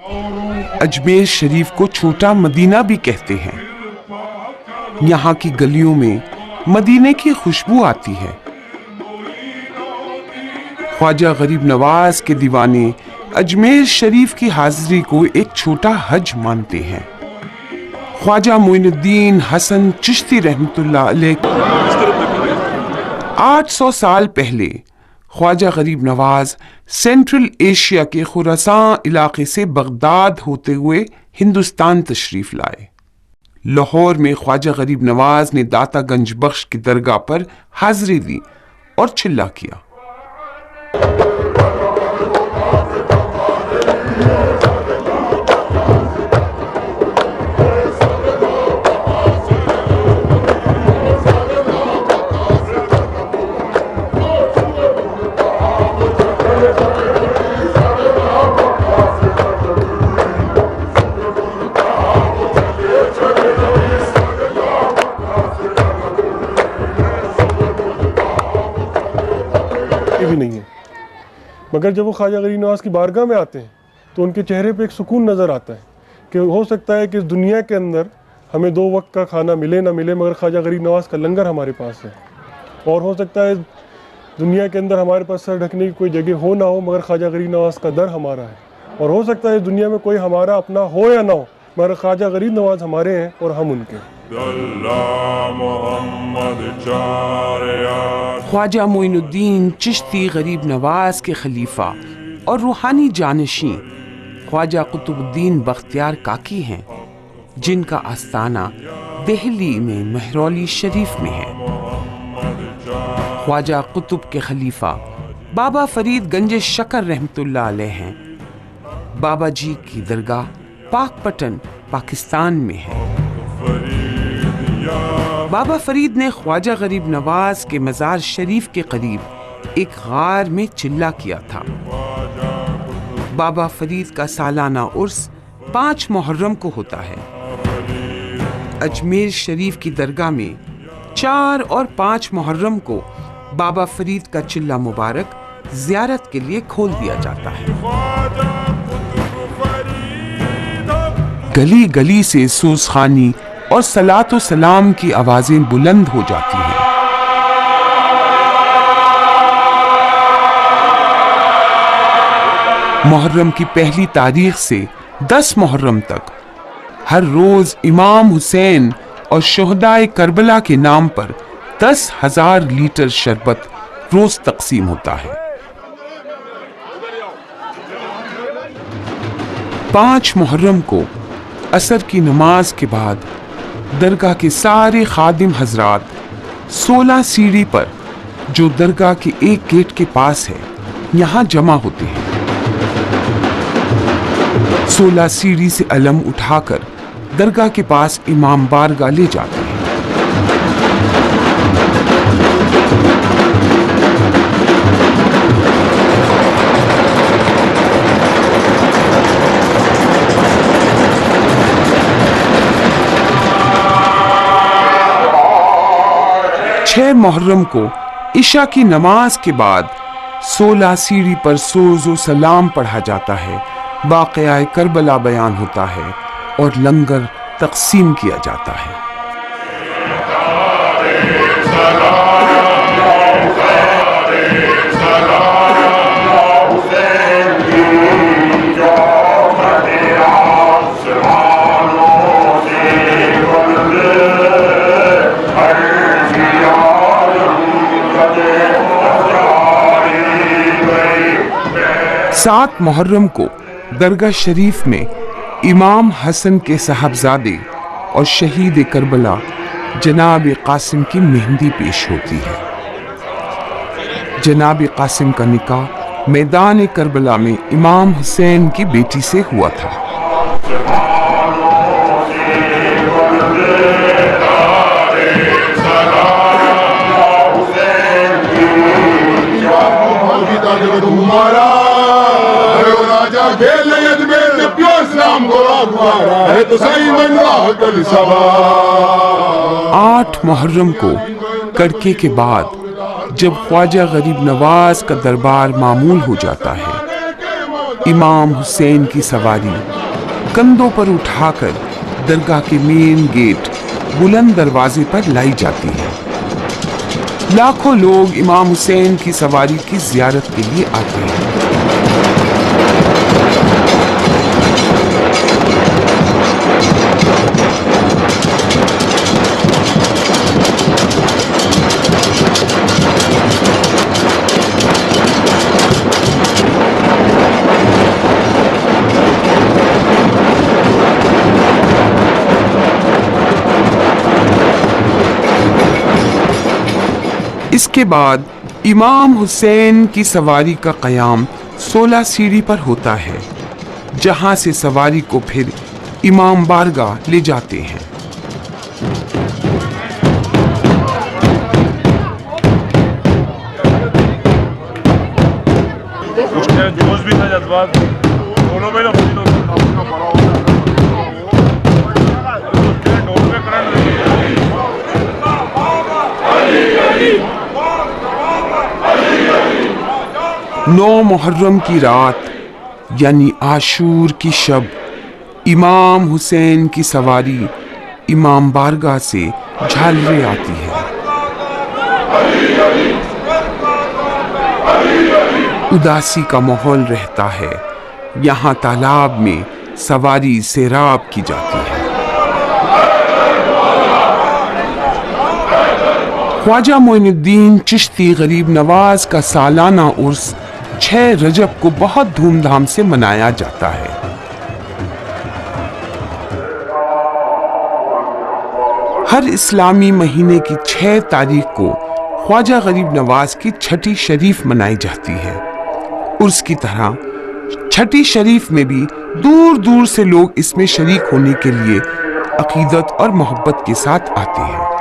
اجمیر شریف کو چھوٹا مدینہ بھی کہتے ہیں۔ یہاں کی گلیوں میں مدینے کی خوشبو آتی ہے۔ خواجہ غریب نواز کے دیوانے اجمیر شریف کی حاضری کو ایک چھوٹا حج مانتے ہیں۔ خواجہ معین الدین حسن چشتی رحمت اللہ علیہ 800 سال پہلے خواجہ غریب نواز سینٹرل ایشیا کے خراسان علاقے سے بغداد ہوتے ہوئے ہندوستان تشریف لائے۔ لاہور میں خواجہ غریب نواز نے داتا گنج بخش کی درگاہ پر حاضری دی اور چلا کیا۔ بھی نہیں ہے، مگر جب وہ خواجہ غریب نواز کی بارگاہ میں آتے ہیں تو ان کے چہرے پہ ایک سکون نظر آتا ہے کہ ہو سکتا ہے کہ اس دنیا کے اندر ہمیں 2 وقت کا کھانا ملے نہ ملے، مگر خواجہ غریب نواز کا لنگر ہمارے پاس ہے، اور ہو سکتا ہے دنیا کے اندر ہمارے پاس سر ڈھکنے کی کوئی جگہ ہو نہ ہو، مگر خواجہ غریب نواز کا در ہمارا ہے، اور ہو سکتا ہے اس دنیا میں کوئی ہمارا اپنا ہو یا نہ ہو، مگر خواجہ غریب نواز ہمارے ہیں اور ہم ان کے۔ خواجہ معین الدین چشتی غریب نواز کے خلیفہ اور روحانی جانشین خواجہ قطب الدین بختیار کاکی ہیں، جن کا آستانہ دہلی میں مہرولی شریف میں ہے۔ خواجہ قطب کے خلیفہ بابا فرید گنج شکر رحمت اللہ علیہ ہیں۔ بابا جی کی درگاہ پاک پٹن پاکستان میں ہے۔ بابا فرید نے خواجہ غریب نواز کے مزار شریف کے قریب ایک غار میں چلا کیا تھا۔ بابا فرید کا سالانہ عرس 5 محرم کو ہوتا ہے۔ اجمیر شریف کی درگاہ میں 4 اور 5 محرم کو بابا فرید کا چلہ مبارک زیارت کے لیے کھول دیا جاتا ہے۔ گلی گلی سے سوزخانی اور صلاۃ و سلام کی آوازیں بلند ہو جاتی ہیں۔ محرم کی پہلی تاریخ سے 10 محرم تک ہر روز امام حسین اور شہدائے کربلا کے نام پر 10,000 لیٹر شربت روز تقسیم ہوتا ہے۔ 5 محرم کو عصر کی نماز کے بعد درگاہ کے سارے خادم حضرات 16 سیڑھی پر جو درگاہ کے ایک گیٹ کے پاس ہے یہاں جمع ہوتے ہیں۔ 16 سیڑھی سے علم اٹھا کر درگاہ کے پاس امام بارگاہ لے جاتے ہیں۔ محرم کو عشاء کی نماز کے بعد 16 سیڑھی پر سوز و سلام پڑھا جاتا ہے، واقعہ کربلا بیان ہوتا ہے اور لنگر تقسیم کیا جاتا ہے۔ سات محرم کو درگاہ شریف میں امام حسن کے صاحبزادے اور شہید کربلا جناب قاسم کی مہندی پیش ہوتی ہے۔ جناب قاسم کا نکاح میدان کربلا میں امام حسین کی بیٹی سے ہوا تھا۔ آٹھ محرم کو کڑکے کے بعد جب خواجہ غریب نواز کا دربار معمول ہو جاتا ہے امام حسین کی سواری کندھوں پر اٹھا کر درگاہ کے مین گیٹ بلند دروازے پر لائی جاتی ہے۔ لاکھوں لوگ امام حسین کی سواری کی زیارت کے لیے آتے ہیں۔ اس کے بعد امام حسین کی سواری کا قیام 16 سیڑھی پر ہوتا ہے، جہاں سے سواری کو پھر امام بارگاہ لے جاتے ہیں۔ جوش بھی تھا، جذبات دونوں میں نو محرم کی رات یعنی عاشور کی شب امام حسین کی سواری امام بارگاہ سے جھالرے آتی ہے۔ اداسی کا ماحول رہتا ہے، یہاں تالاب میں سواری سیراب کی جاتی ہے۔ خواجہ معین الدین چشتی غریب نواز کا سالانہ عرس 6 رجب کو بہت دھوم دھام سے منایا جاتا ہے۔ ہر اسلامی مہینے کی 6 تاریخ کو خواجہ غریب نواز کی چھٹی شریف منائی جاتی ہے۔ عرس کی طرح چھٹی شریف میں بھی دور دور سے لوگ اس میں شریک ہونے کے لیے عقیدت اور محبت کے ساتھ آتے ہیں۔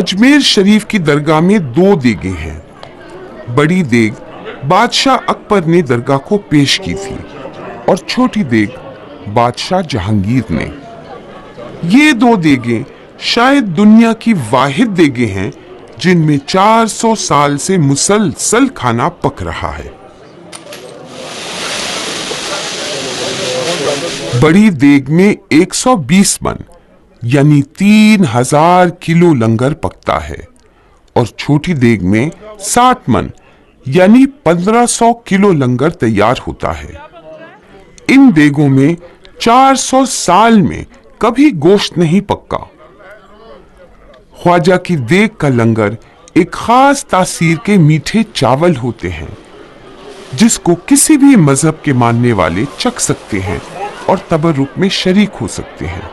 اجمیر شریف کی درگاہ میں 2 دیگیں ہیں۔ بڑی دیگ بادشاہ اکبر نے درگاہ کو پیش کی تھی اور چھوٹی دیگ بادشاہ جہانگیر نے۔ یہ 2 دیگیں شاید دنیا کی واحد دیگیں ہیں جن میں 400 سال سے مسلسل کھانا پک رہا ہے۔ بڑی دیگ میں 120 من یعنی 3000 کلو لنگر پکتا ہے اور چھوٹی دیگ میں 60 من یعنی 1500 کلو لنگر تیار ہوتا ہے۔ ان دیگوں میں 400 سال میں کبھی گوشت نہیں پکا۔ خواجہ کی دیگ کا لنگر ایک خاص تاثیر کے میٹھے چاول ہوتے ہیں جس کو کسی بھی مذہب کے ماننے والے چکھ سکتے ہیں اور تبرک میں شریک ہو سکتے ہیں۔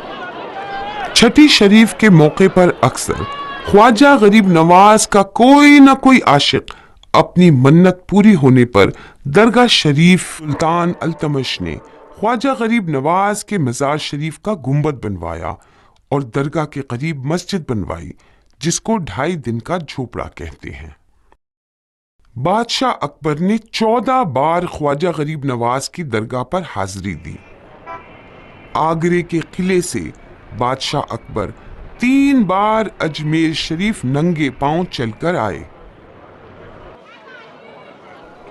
چھٹی شریف کے موقع پر اکثر خواجہ غریب نواز کا کوئی نہ کوئی عاشق اپنی منت پوری ہونے پر درگاہ شریف سلطان التمش نے خواجہ غریب نواز کے مزار شریف کا گنبد بنوایا اور درگاہ کے قریب مسجد بنوائی جس کو 2.5 دن کا جھوپڑا کہتے ہیں۔ بادشاہ اکبر نے 14 بار خواجہ غریب نواز کی درگاہ پر حاضری دی۔ آگرے کے قلعے سے بادشاہ اکبر 3 بار اجمیر شریف ننگے پاؤں چل کر آئے۔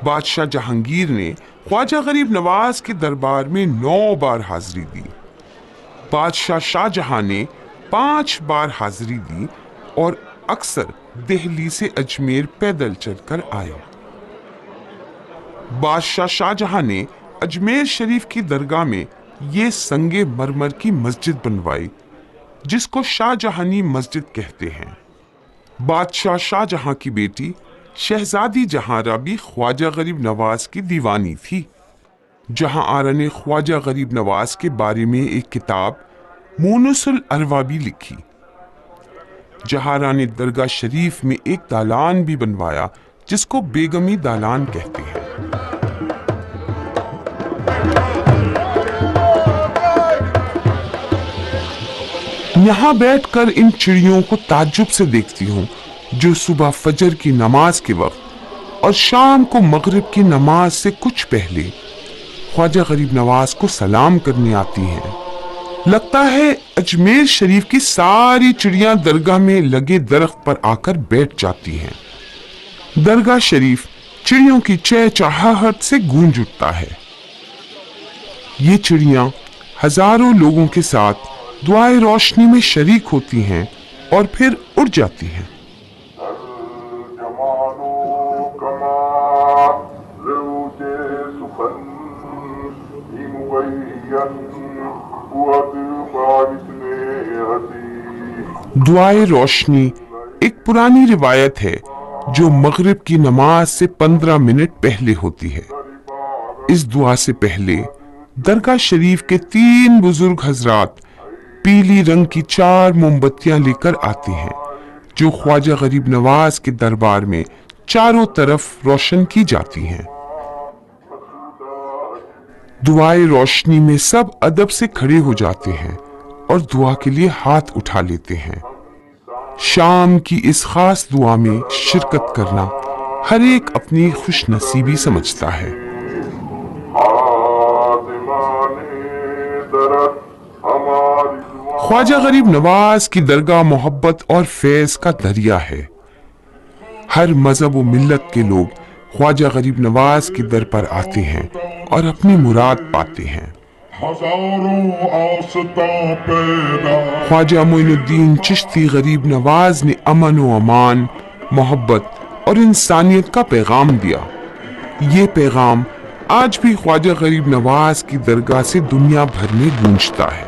بادشاہ جہانگیر نے خواجہ غریب نواز کے دربار میں 9 بار حاضری دی۔ بادشاہ شاہ جہاں نے 5 بار حاضری دی اور اکثر دہلی سے اجمیر پیدل چل کر آئے۔ بادشاہ شاہ جہاں نے اجمیر شریف کی درگاہ میں یہ سنگ مرمر کی مسجد بنوائی جس کو شاہ جہانی مسجد کہتے ہیں۔ بادشاہ شاہ جہاں کی بیٹی شہزادی جہاں بھی خواجہ غریب نواز کی دیوانی تھی۔ جہاں آرا نے خواجہ غریب نواز کے بارے میں ایک کتاب مونس الاروا بھی لکھی۔ جہاں نے درگاہ شریف میں ایک دالان بھی بنوایا جس کو بیگمی دالان کہتے ہیں۔ یہاں بیٹھ کر ان چڑیوں کو تعجب سے دیکھتی ہوں جو صبح فجر کی نماز کے وقت اور شام کو مغرب کی نماز سے کچھ پہلے خواجہ غریب نواز کو سلام کرنے آتی ہیں۔ لگتا ہے اجمیر شریف کی ساری چڑیاں درگاہ میں لگے درخت پر آ کر بیٹھ جاتی ہیں۔ درگاہ شریف چڑیوں کی چہچہاہٹ سے گونج اٹھتا ہے۔ یہ چڑیاں ہزاروں لوگوں کے ساتھ دعائے روشنی میں شریک ہوتی ہیں اور پھر اڑ جاتی ہیں۔ دعائے روشنی ایک پرانی روایت ہے جو مغرب کی نماز سے 15 منٹ پہلے ہوتی ہے۔ اس دعا سے پہلے درگاہ شریف کے 3 بزرگ حضرات پیلی رنگ کی 4 موم بتیاں لے کر آتے ہیں جو خواجہ غریب نواز کے دربار میں چاروں طرف روشن کی جاتی ہیں۔ دعائے روشنی میں سب ادب سے کھڑے ہو جاتے ہیں اور دعا کے لیے ہاتھ اٹھا لیتے ہیں۔ شام کی اس خاص دعا میں شرکت کرنا ہر ایک اپنی خوش نصیبی سمجھتا ہے۔ خواجہ غریب نواز کی درگاہ محبت اور فیض کا دریا ہے۔ ہر مذہب و ملت کے لوگ خواجہ غریب نواز کے در پر آتے ہیں اور اپنی مراد پاتے ہیں۔ خواجہ معین الدین چشتی غریب نواز نے امن و امان، محبت اور انسانیت کا پیغام دیا۔ یہ پیغام آج بھی خواجہ غریب نواز کی درگاہ سے دنیا بھر میں گونجتا ہے۔